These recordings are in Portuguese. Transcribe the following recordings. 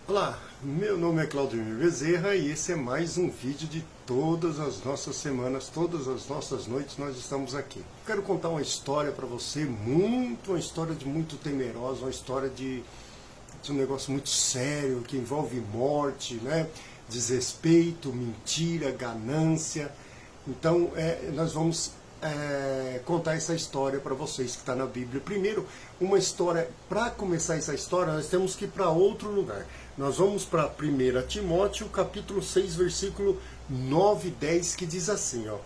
Olá, meu nome é Claudemir Bezerra e esse é mais um vídeo de todas as nossas semanas, todas as nossas noites nós estamos aqui. Quero contar uma história para você, uma história de muito temerosa, uma história de um negócio muito sério, que envolve morte, né? Desrespeito, mentira, ganância. Então nós vamos contar essa história para vocês que está na Bíblia. Primeiro, uma história, para começar essa história, nós temos que ir para outro lugar. Nós vamos para 1 Timóteo, capítulo 6, versículo 9 e 10, que diz assim, ó.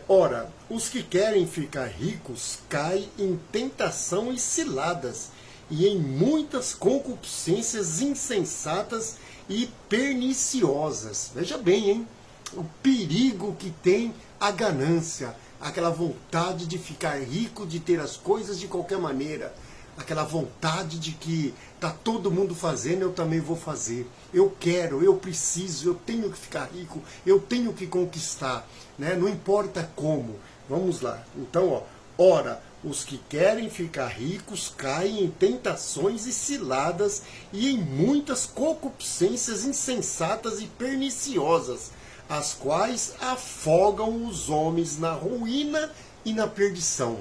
Ora, os que querem ficar ricos caem em tentação e ciladas, e em muitas concupiscências insensatas e perniciosas. Veja bem, hein? O perigo que tem a ganância, aquela vontade de ficar rico, de ter as coisas de qualquer maneira, aquela vontade de que tá todo mundo fazendo, eu também vou fazer. Eu quero, eu preciso, eu tenho que ficar rico, eu tenho que conquistar, né? Não importa como. Vamos lá. Então, ó, ora, os que querem ficar ricos caem em tentações e ciladas e em muitas concupiscências insensatas e perniciosas, as quais afogam os homens na ruína e na perdição.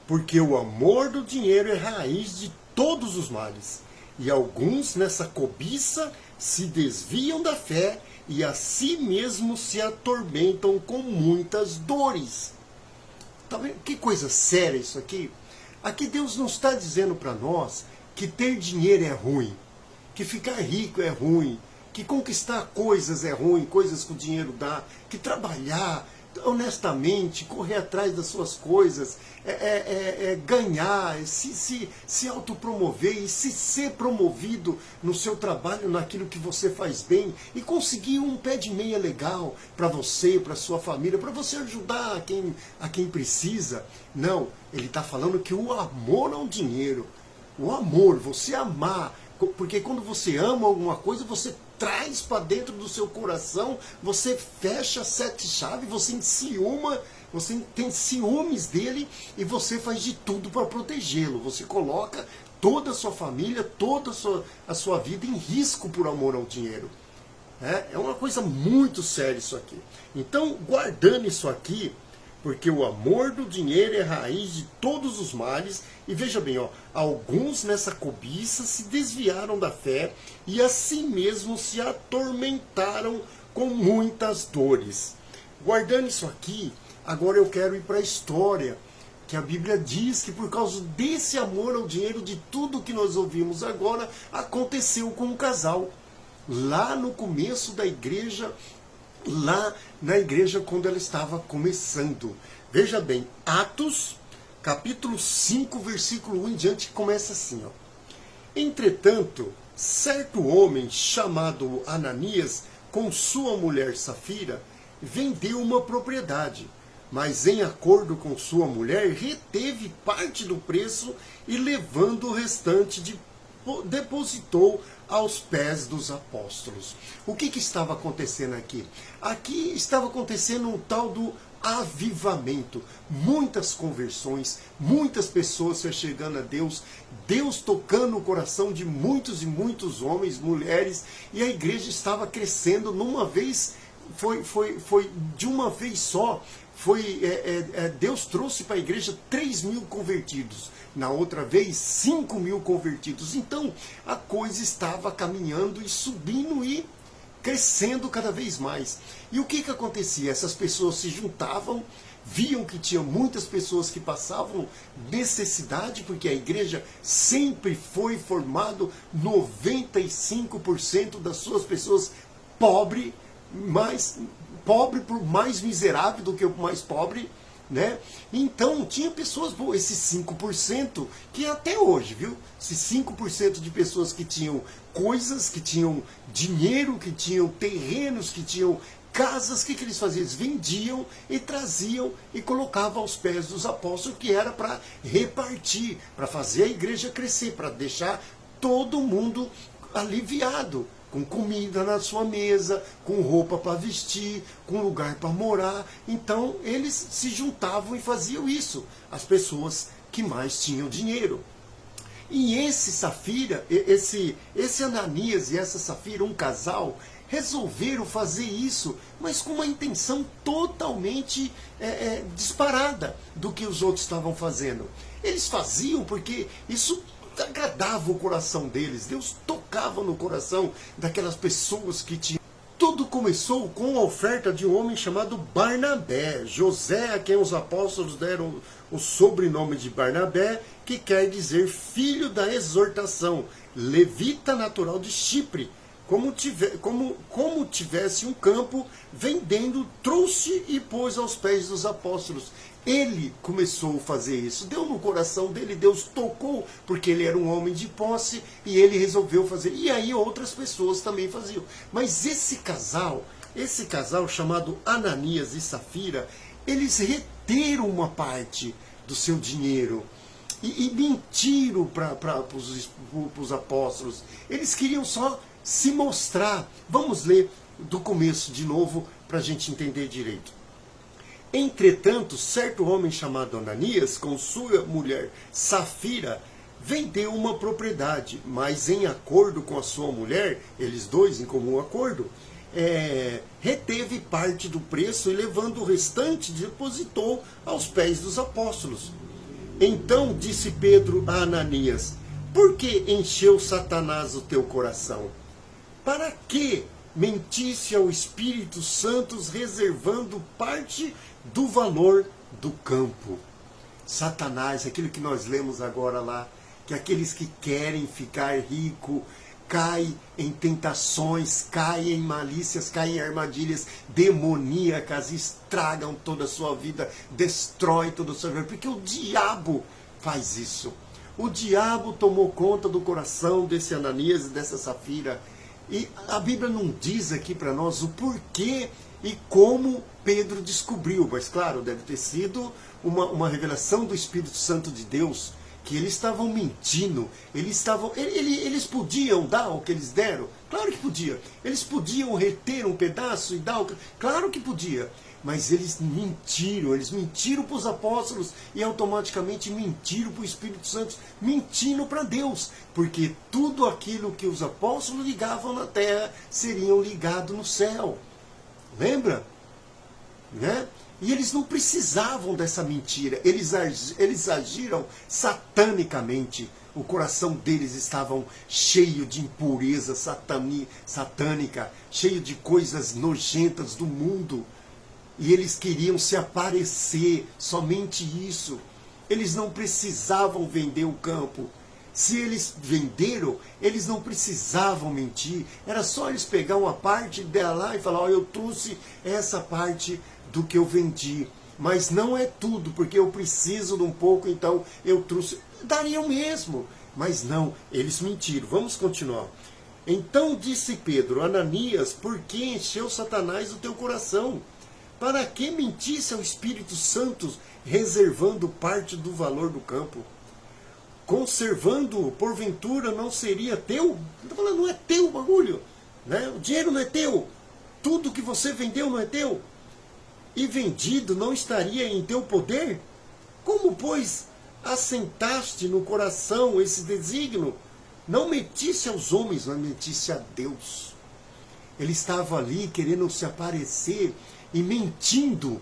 Porque o amor do dinheiro é raiz de todos os males, e alguns nessa cobiça se desviam da fé e a si mesmos se atormentam com muitas dores. Tá vendo? Que coisa séria isso aqui. Aqui Deus não está dizendo para nós que ter dinheiro é ruim, que ficar rico é ruim, que conquistar coisas é ruim, coisas que o dinheiro dá, que trabalhar honestamente, correr atrás das suas coisas, ganhar, se autopromover e se ser promovido no seu trabalho, naquilo que você faz bem, e conseguir um pé de meia legal para você, para sua família, para você ajudar a quem precisa. Não, ele está falando que o amor ao dinheiro, o amor, você amar, porque quando você ama alguma coisa, você traz para dentro do seu coração, você fecha 7 chaves, você enciuma, você tem ciúmes dele e você faz de tudo para protegê-lo. Você coloca toda a sua família, toda a sua vida em risco por amor ao dinheiro. É uma coisa muito séria isso aqui. Então, guardando isso aqui, porque o amor do dinheiro é raiz de todos os males, e veja bem, ó, alguns nessa cobiça se desviaram da fé e a si mesmos se atormentaram com muitas dores. Guardando isso aqui, agora eu quero ir para a história, que a Bíblia diz que por causa desse amor ao dinheiro, de tudo que nós ouvimos agora, aconteceu com um casal. Lá no começo da igreja, lá na igreja quando ela estava começando. Veja bem, Atos, capítulo 5, versículo 1 em diante, começa assim, ó. Entretanto, certo homem chamado Ananias, com sua mulher Safira, vendeu uma propriedade, mas em acordo com sua mulher, reteve parte do preço e levando o restante depositou aos pés dos apóstolos. O que estava acontecendo aqui? Aqui estava acontecendo um tal do avivamento, muitas conversões, muitas pessoas se chegando a Deus, Deus tocando o coração de muitos e muitos homens, mulheres, e a igreja estava crescendo numa vez, foi de uma vez só. Deus trouxe para a igreja 3.000 convertidos, na outra vez 5.000 convertidos. Então a coisa estava caminhando e subindo e crescendo cada vez mais. E o que acontecia? Essas pessoas se juntavam, viam que tinha muitas pessoas que passavam necessidade, porque a igreja sempre foi formado 95% das suas pessoas pobre por mais miserável do que o mais pobre, né? Então tinha pessoas, esses 5% que até hoje, viu? Esses 5% de pessoas que tinham coisas, que tinham dinheiro, que tinham terrenos, que tinham casas, o que eles faziam? Eles vendiam e traziam e colocavam aos pés dos apóstolos, que era para repartir, para fazer a igreja crescer, para deixar todo mundo aliviado, com comida na sua mesa, com roupa para vestir, com lugar para morar. Então eles se juntavam e faziam isso, as pessoas que mais tinham dinheiro. E esse Ananias e essa Safira, um casal, resolveram fazer isso, mas com uma intenção totalmente disparada do que os outros estavam fazendo. Eles faziam porque isso agradava o coração deles. Deus tocava no coração daquelas pessoas que tinham. Tudo começou com a oferta de um homem chamado Barnabé, José, a quem os apóstolos deram o sobrenome de Barnabé, que quer dizer filho da exortação, levita natural de Chipre. Como tivesse um campo, vendendo, trouxe e pôs aos pés dos apóstolos. Ele começou a fazer isso, deu no coração dele, Deus tocou, porque ele era um homem de posse, e ele resolveu fazer. E aí outras pessoas também faziam. Mas esse casal chamado Ananias e Safira, eles reteram uma parte do seu dinheiro e mentiram para os apóstolos. Eles queriam só se mostrar. Vamos ler do começo de novo para a gente entender direito. Entretanto, certo homem chamado Ananias, com sua mulher Safira, vendeu uma propriedade, mas em acordo com a sua mulher, eles dois em comum acordo, reteve parte do preço e levando o restante depositou aos pés dos apóstolos. Então disse Pedro a Ananias: por que encheu Satanás o teu coração? Para que mentisse ao Espírito Santo reservando parte do valor do campo? Satanás, aquilo que nós lemos agora lá, que aqueles que querem ficar rico caem em tentações, caem em malícias, caem em armadilhas demoníacas, estragam toda a sua vida, destrói toda a sua vida, porque o diabo faz isso. O diabo tomou conta do coração desse Ananias e dessa Safira. E a Bíblia não diz aqui para nós o porquê e como Pedro descobriu, mas claro, deve ter sido uma revelação do Espírito Santo de Deus, que eles estavam mentindo, eles podiam dar o que eles deram? Claro que podia. Eles podiam reter um pedaço e dar claro que podia. Mas eles mentiram para os apóstolos e automaticamente mentiram para o Espírito Santo, mentindo para Deus, porque tudo aquilo que os apóstolos ligavam na terra seriam ligados no céu. Lembra? Né? E eles não precisavam dessa mentira, eles agiram satanicamente. O coração deles estava cheio de impureza satânica, cheio de coisas nojentas do mundo. E eles queriam se aparecer, somente isso. Eles não precisavam vender o campo. Se eles venderam, eles não precisavam mentir. Era só eles pegar uma parte dela e falar: eu trouxe essa parte do que eu vendi. Mas não é tudo, porque eu preciso de um pouco, então eu trouxe. Dariam mesmo. Mas não, eles mentiram. Vamos continuar. Então disse Pedro: Ananias, por que encheu Satanás o teu coração? Para que mentisse ao Espírito Santo, reservando parte do valor do campo? Conservando-o, porventura, não seria teu? Está falando, não é teu o bagulho, né? O dinheiro não é teu. Tudo que você vendeu não é teu. E vendido não estaria em teu poder? Como, pois, assentaste no coração esse desígnio? Não mentisse aos homens, mas mentisse a Deus. Ele estava ali querendo se aparecer e mentindo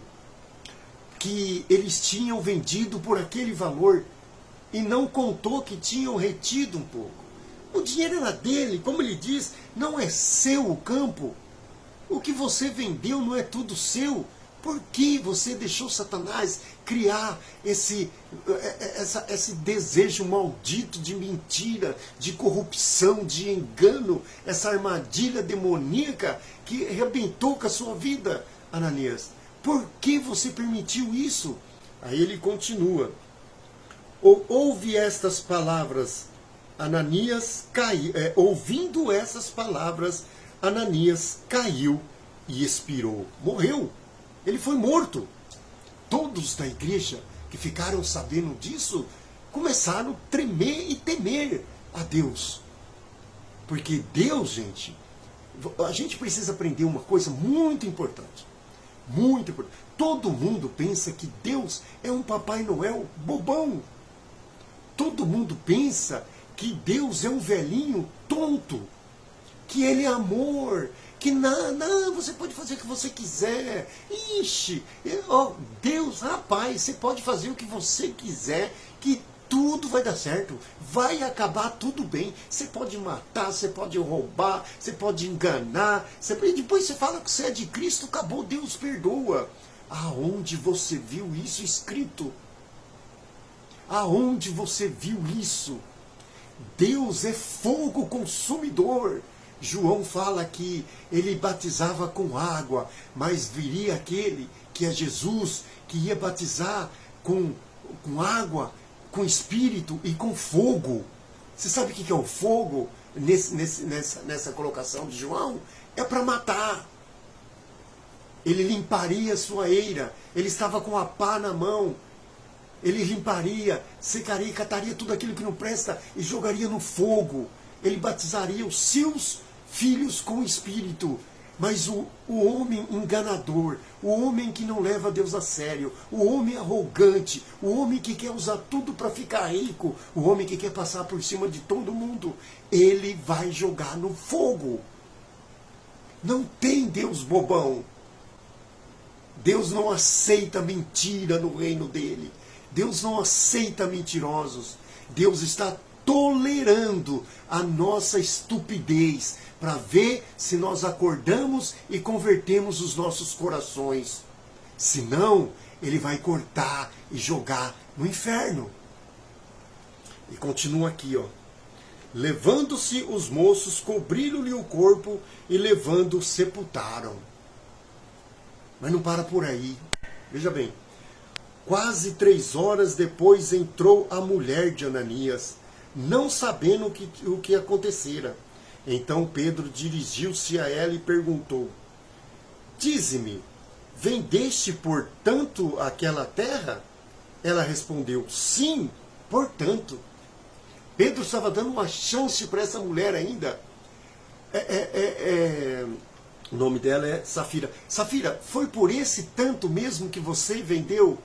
que eles tinham vendido por aquele valor e não contou que tinham retido um pouco. O dinheiro era dele, como ele diz, não é seu o campo. O que você vendeu não é tudo seu. Por que você deixou Satanás criar esse desejo maldito de mentira, de corrupção, de engano, essa armadilha demoníaca que arrebentou com a sua vida, Ananias? Por que você permitiu isso? Aí ele continua. Ouve estas palavras, Ananias caiu. Ouvindo essas palavras, Ananias caiu e expirou. Morreu. Ele foi morto. Todos da igreja que ficaram sabendo disso começaram a tremer e temer a Deus. Porque Deus, gente, a gente precisa aprender uma coisa muito importante. Muito importante. Todo mundo pensa que Deus é um Papai Noel bobão. Todo mundo pensa que Deus é um velhinho tonto, que Ele é amor, que não, você pode fazer o que você quiser. Ixi, Deus, rapaz, você pode fazer o que você quiser, que tudo vai dar certo, vai acabar tudo bem. Você pode matar, você pode roubar, você pode enganar, e depois você fala que você é de Cristo, acabou, Deus perdoa. Aonde você viu isso escrito? Aonde você viu isso? Deus é fogo consumidor. João fala que ele batizava com água, mas viria aquele que é Jesus, que ia batizar com água, com espírito e com fogo. Você sabe o que é o fogo nessa colocação de João? É para matar. Ele limparia a sua eira. Ele estava com a pá na mão. Ele limparia, secaria, cataria tudo aquilo que não presta e jogaria no fogo. Ele batizaria os seus filhos com o Espírito. Mas o homem enganador, o homem que não leva Deus a sério, o homem arrogante, o homem que quer usar tudo para ficar rico, o homem que quer passar por cima de todo mundo, ele vai jogar no fogo. Não tem Deus bobão. Deus não aceita mentira no reino dele. Deus não aceita mentirosos. Deus está tolerando a nossa estupidez para ver se nós acordamos e convertemos os nossos corações. Senão, ele vai cortar e jogar no inferno. E continua aqui, ó. Levando-se os moços, cobriram-lhe o corpo e levando, sepultaram. Mas não para por aí. Veja bem. Quase 3 horas depois entrou a mulher de Ananias, não sabendo o que acontecera. Então Pedro dirigiu-se a ela e perguntou: Dize-me, vendeste portanto aquela terra? Ela respondeu: Sim, portanto. Pedro estava dando uma chance para essa mulher ainda. O nome dela é Safira. Safira, foi por esse tanto mesmo que você vendeu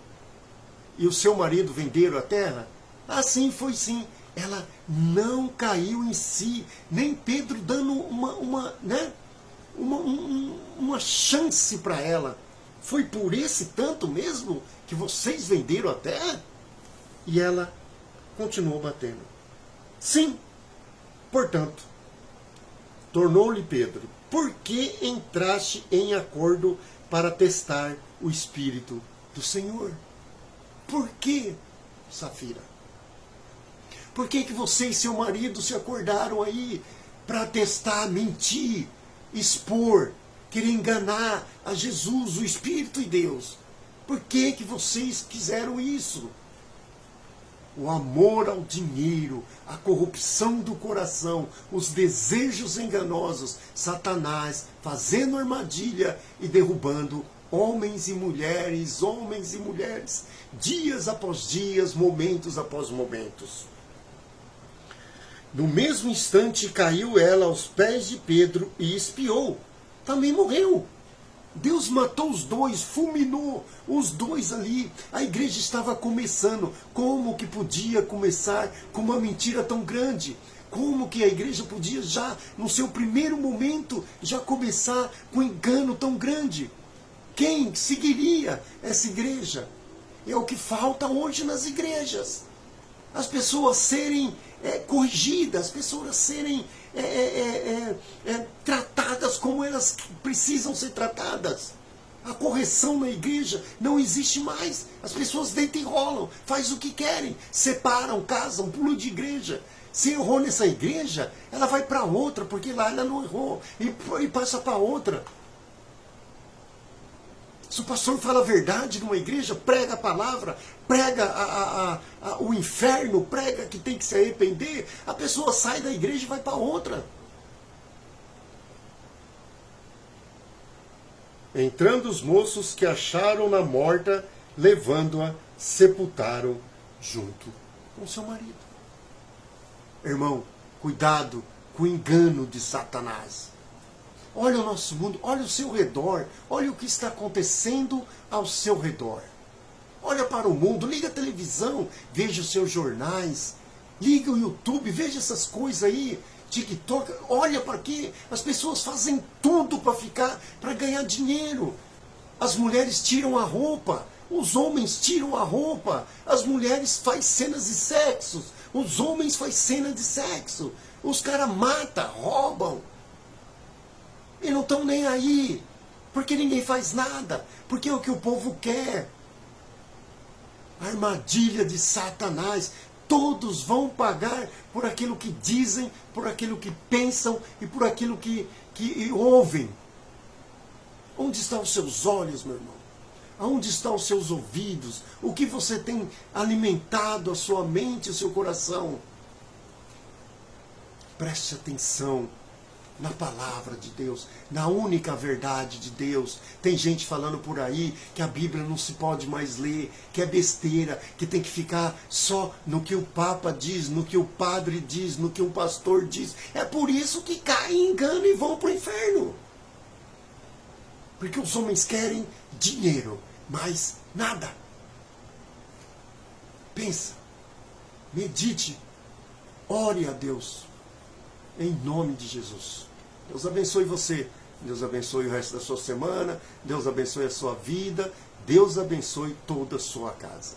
e o seu marido venderam a terra? Ah, sim, foi sim. Ela não caiu em si, nem Pedro dando uma chance para ela. Foi por esse tanto mesmo que vocês venderam a terra? E ela continuou batendo. Sim, portanto. Tornou-lhe Pedro: por que entraste em acordo para testar o Espírito do Senhor? Por que, Safira? Por que você e seu marido se acordaram aí para testar, mentir, expor, querer enganar a Jesus, o Espírito e Deus? Por que vocês fizeram isso? O amor ao dinheiro, a corrupção do coração, os desejos enganosos, Satanás fazendo armadilha e derrubando homens e mulheres, dias após dias, momentos após momentos. No mesmo instante caiu ela aos pés de Pedro e espiou. Também morreu. Deus matou os dois, fulminou os dois ali. A igreja estava começando. Como que podia começar com uma mentira tão grande? Como que a igreja podia já, no seu primeiro momento, já começar com um engano tão grande? Quem seguiria essa igreja? É o que falta hoje nas igrejas. As pessoas serem corrigidas, as pessoas serem tratadas como elas precisam ser tratadas. A correção na igreja não existe mais. As pessoas deitam e rolam, fazem o que querem, separam, casam, pulam de igreja. Se errou nessa igreja, ela vai para outra, porque lá ela não errou, e passa para outra. Se o pastor fala a verdade numa igreja, prega a palavra, prega o inferno, prega que tem que se arrepender, a pessoa sai da igreja e vai para outra. Entrando os moços que acharam-na morta, levando-a, sepultaram junto com seu marido. Irmão, cuidado com o engano de Satanás. Olha o nosso mundo, olha o seu redor, olha o que está acontecendo ao seu redor. Olha para o mundo, liga a televisão, veja os seus jornais. Liga o YouTube, veja essas coisas aí, TikTok, olha para quê? As pessoas fazem tudo para ganhar dinheiro. As mulheres tiram a roupa, os homens tiram a roupa, as mulheres fazem cenas de sexo, os homens fazem cena de sexo, os caras matam, roubam. E não estão nem aí, porque ninguém faz nada, porque é o que o povo quer. Armadilha de Satanás. Todos vão pagar por aquilo que dizem, por aquilo que pensam e por aquilo que ouvem. Onde estão os seus olhos, meu irmão? Aonde estão os seus ouvidos? O que você tem alimentado a sua mente, o seu coração? Preste atenção na palavra de Deus, na única verdade de Deus. Tem gente falando por aí que a Bíblia não se pode mais ler, que é besteira, que tem que ficar só no que o Papa diz, no que o padre diz, no que o pastor diz. É por isso que caem em engano e vão para o inferno. Porque os homens querem dinheiro, mas nada. Pensa, medite, ore a Deus, em nome de Jesus. Deus abençoe você, Deus abençoe o resto da sua semana, Deus abençoe a sua vida, Deus abençoe toda a sua casa.